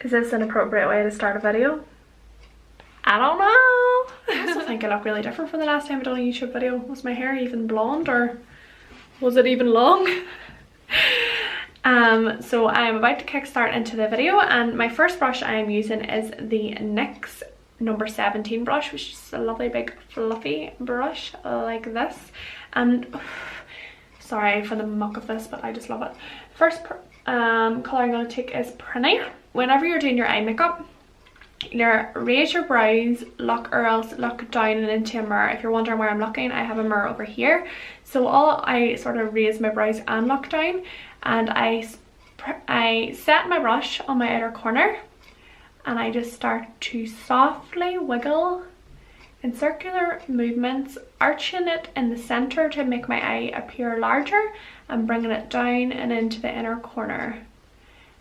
Is this an appropriate way to start a video? I don't know. I also think I look really different from the last time I done a YouTube video. Was my hair even blonde or was it even long? So I'm about to kickstart into the video, and my first brush I am using is the NYX number 17 brush, which is a lovely big fluffy brush like this. And sorry for the muck of this, but I just love it. First colour I'm going to take is Prinny. Whenever you're doing your eye makeup, either raise your brows, look, or else look down and into a mirror. If you're wondering where I'm looking, I have a mirror over here. So I sort of raise my brows and look down, and I set my brush on my outer corner, and I just start to softly wiggle in circular movements, arching it in the center to make my eye appear larger, and bringing it down and into the inner corner.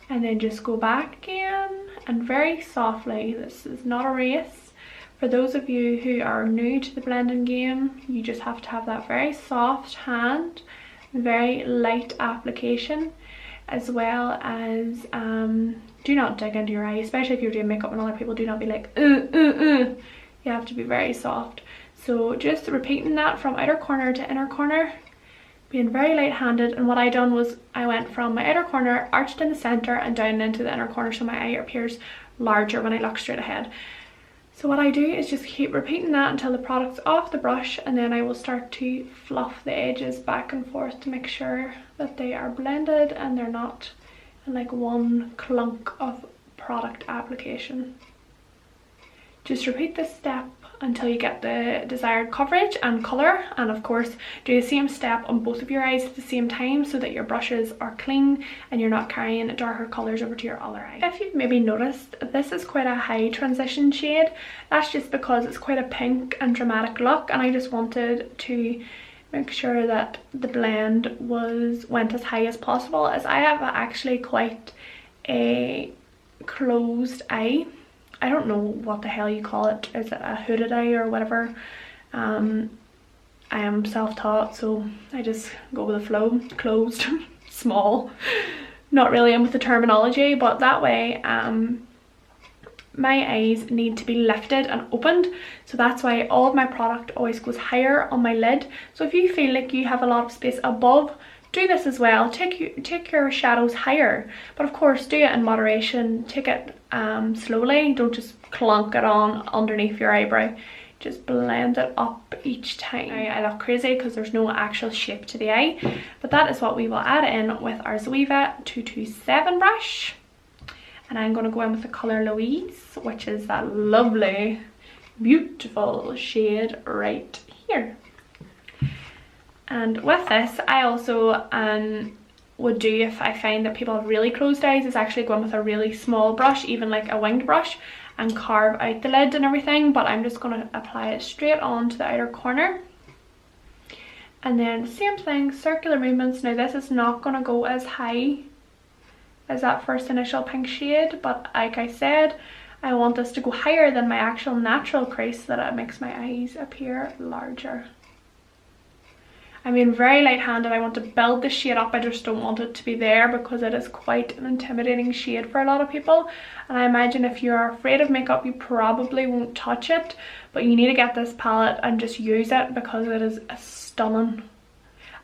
And then just go back again, and very softly. This is not a race. For those of you who are new to the blending game, you just have to have that very soft hand, very light application, as well as do not dig into your eye, especially if you're doing makeup and other people. Do not be like You have to be very soft. So just repeating that from outer corner to inner corner, being very light-handed. And what I done was I went from my outer corner, arched in the center, and down into the inner corner, so my eye appears larger when I look straight ahead. So what I do is just keep repeating that until the product's off the brush, and then I will start to fluff the edges back and forth to make sure that they are blended and they're not in like one clunk of product application. Just repeat this step until you get the desired coverage and colour, and of course do the same step on both of your eyes at the same time so that your brushes are clean and you're not carrying darker colours over to your other eye. If you've maybe noticed, this is quite a high transition shade. That's just because it's quite a pink and dramatic look, and I just wanted to make sure that the blend went as high as possible, as I have actually quite a closed eye. I don't know what the hell you call it. Is it a hooded eye or whatever? I am self-taught, so I just go with the flow. Closed, small. Not really in with the terminology, but that way my eyes need to be lifted and opened. So that's why all of my product always goes higher on my lid. So if you feel like you have a lot of space above, do this as well. Take your shadows higher, but of course do it in moderation. Take it slowly. Don't just clunk it on underneath your eyebrow. Just blend it up each time. I look crazy because there's no actual shape to the eye, but that is what we will add in with our Zoeva 227 brush. And I'm going to go in with the colour Louise, which is that lovely, beautiful shade right here. And with this, I also would do, if I find that people have really closed eyes, is actually go in with a really small brush, even like a winged brush, and carve out the lid and everything. But I'm just going to apply it straight onto the outer corner. And then same thing, circular movements. Now this is not going to go as high as that first initial pink shade, but like I said, I want this to go higher than my actual natural crease so that it makes my eyes appear larger. I mean, very light-handed. I want to build the shade up. I just don't want it to be there because it is quite an intimidating shade for a lot of people. And I imagine if you're afraid of makeup, you probably won't touch it. But you need to get this palette and just use it because it is stunning.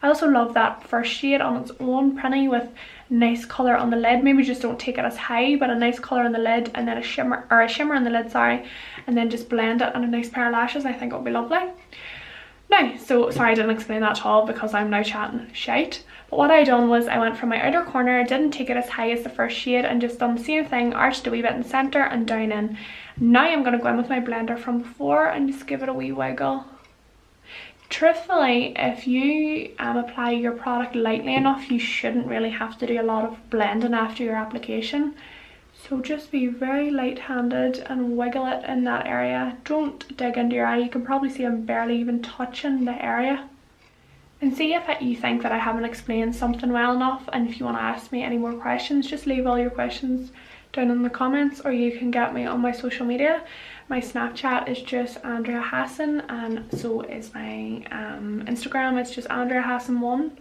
I also love that first shade on its own, Prinny, with nice colour on the lid. Maybe just don't take it as high, but a nice colour on the lid, and then a shimmer on the lid, sorry. And then just blend it on a nice pair of lashes. I think it would be lovely. Now, so sorry I didn't explain that at all because I'm now chatting shite. But what I done was I went from my outer corner, didn't take it as high as the first shade, and just done the same thing, arched a wee bit in the centre and down in. Now I'm going to go in with my blender from before and just give it a wee wiggle. Truthfully, if you apply your product lightly enough, you shouldn't really have to do a lot of blending after your application. So just be very light-handed and wiggle it in that area. Don't dig into your eye. You can probably see I'm barely even touching the area. And see if you think that I haven't explained something well enough, and if you want to ask me any more questions, just leave all your questions down in the comments, or you can get me on my social media. My Snapchat is just Andrea Hassan, and so is my Instagram. It's just Andrea Hassan 1.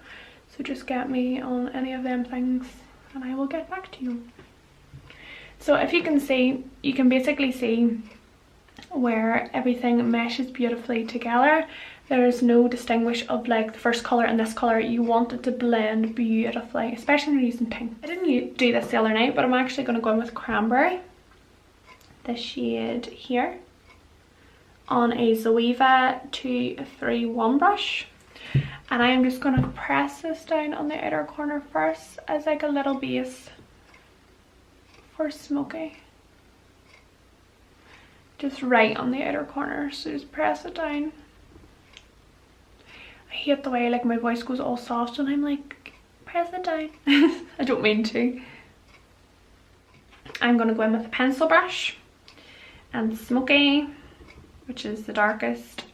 So just get me on any of them things and I will get back to you. So if you can see, you can basically see where everything meshes beautifully together. There's no distinguish of like the first colour and this colour. You want it to blend beautifully, especially when you're using pink. I didn't do this the other night, but I'm actually going to go in with cranberry, the shade here, on a Zoeva 231 brush. And I am just going to press this down on the outer corner first as like a little base for smoky. Just right on the outer corner, so just press it down. I hate the way like my voice goes all soft and I'm like, press it down. I don't mean to. I'm going to go in with a pencil brush and smoky, which is the darkest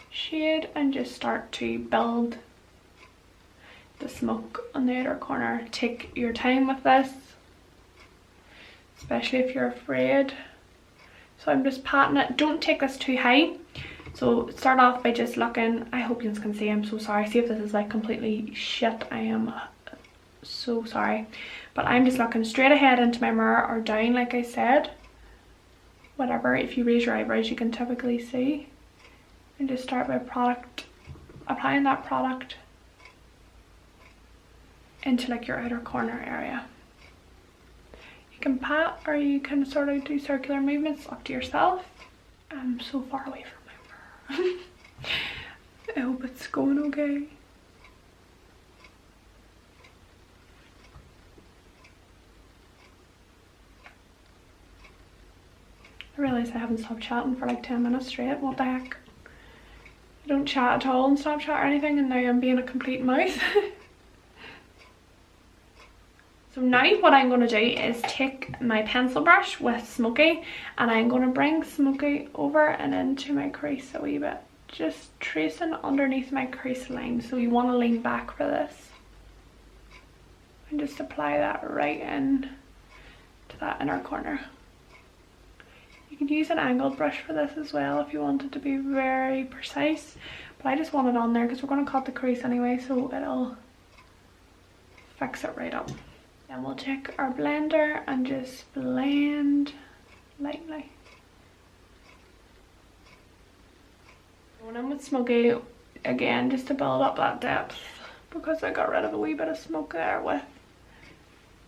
shade, and just start to build the smoke on the outer corner. Take your time with this, especially if you're afraid. So I'm just patting it. Don't take this too high. So start off by just looking. I hope you can see, I'm so sorry. See if this is like completely shit. I am so sorry. But I'm just looking straight ahead into my mirror or down, like I said. Whatever, if you raise your eyebrows you can typically see. And just start by applying that product into like your outer corner area. You can pat or you can sort of do circular movements, up to yourself. I'm so far away from my mirror. I hope it's going okay. I realise I haven't stopped chatting for like 10 minutes straight. What the heck? I don't chat at all on Snapchat or anything, and now I'm being a complete mouth. So now what I'm going to do is take my pencil brush with smoky, and I'm going to bring smoky over and into my crease a wee bit. Just tracing underneath my crease line, so you want to lean back for this. And just apply that right in to that inner corner. You could use an angled brush for this as well if you want it to be very precise, but I just want it on there because we're going to cut the crease anyway, so it'll fix it right up. Then we'll take our blender and just blend lightly. Going in with smoky again just to build up that depth, because I got rid of a wee bit of smoke there with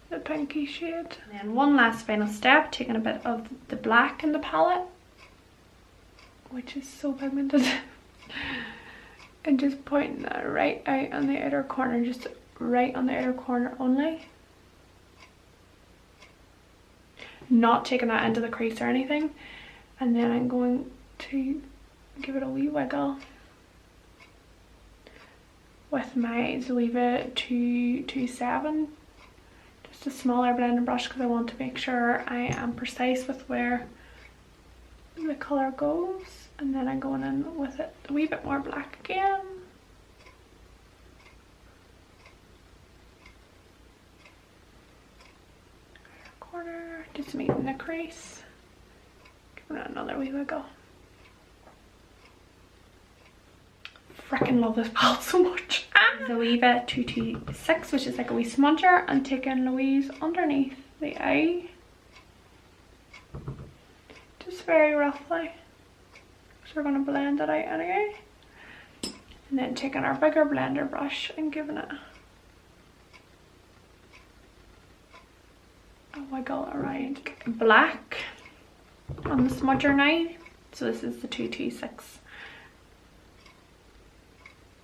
the pinky shade. And then one last final step, taking a bit of the black in the palette, which is so pigmented, and just pointing that right out on the outer corner, just right on the outer corner only. Not taking that into the crease or anything. And then I'm going to give it a wee wiggle with my Zoeva 227. Just a smaller blending brush because I want to make sure I am precise with where the colour goes. And then I'm going in with it a wee bit more black again. Corner, just meeting the crease. Giving it another wee wiggle. Freaking love this palette so much. Zoeva 226, which is like a wee smudger, and taking Louise underneath the eye. Just very roughly. So we're going to blend it out anyway. And then taking our bigger blender brush and giving it a wiggle around. Black on the smudger now. So this is the 226.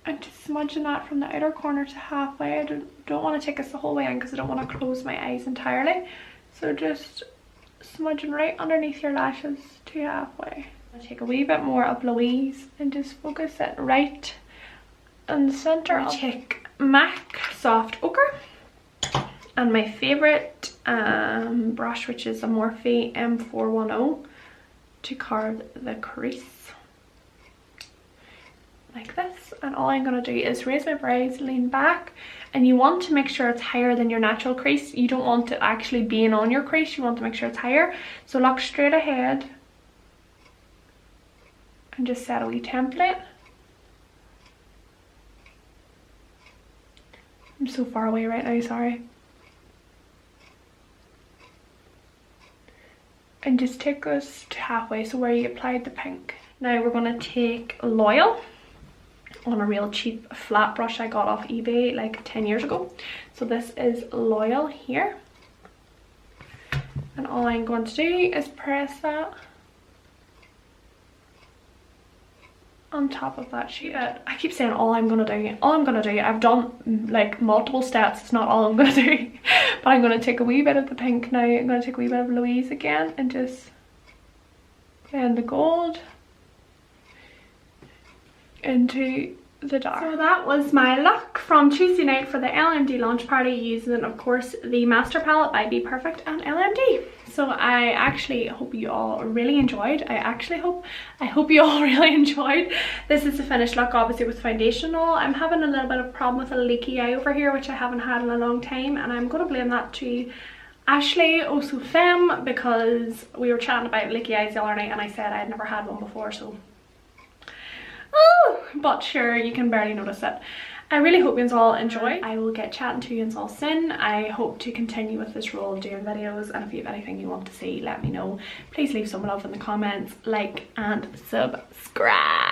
And just smudging that from the outer corner to halfway. I don't want to take this the whole way in because I don't want to close my eyes entirely. So just smudging right underneath your lashes to halfway. I'll take a wee bit more of Louise and just focus it right in the centre. I'll take MAC Soft Ochre and my favourite brush, which is a Morphe M410, to carve the crease like this. And all I'm going to do is raise my brows, lean back, and you want to make sure it's higher than your natural crease. You don't want it actually being on your crease, you want to make sure it's higher. So look straight ahead and just set a wee template. I'm so far away right now, sorry. and just take us to halfway, so where you applied the pink. Now we're going to take Loyal on a real cheap flat brush I got off eBay like 10 years ago. So this is Loyal here, and all I'm going to do is press that on top of that shade. I keep saying all I'm gonna do. I've done like multiple steps, it's not all I'm gonna do. But I'm gonna take a wee bit of the pink now. I'm gonna take a wee bit of Louise again and just blend the gold into the dark. So that was my look from Tuesday night for the LMD launch party, using of course the Master Palette by BPerfect and LMD. So I actually hope you all really enjoyed. I hope you all really enjoyed. This is the finished look, obviously with foundation and all. I'm having a little bit of a problem with a leaky eye over here, which I haven't had in a long time, and I'm going to blame that to Ashley also Femme, because we were chatting about leaky eyes the other night and I said I had never had one before, so but sure, you can barely notice it. I really hope you all enjoy. I will get chatting to you all soon. I hope to continue with this role of doing videos, and if you have anything you want to see, let me know. Please leave some love in the comments, like and subscribe.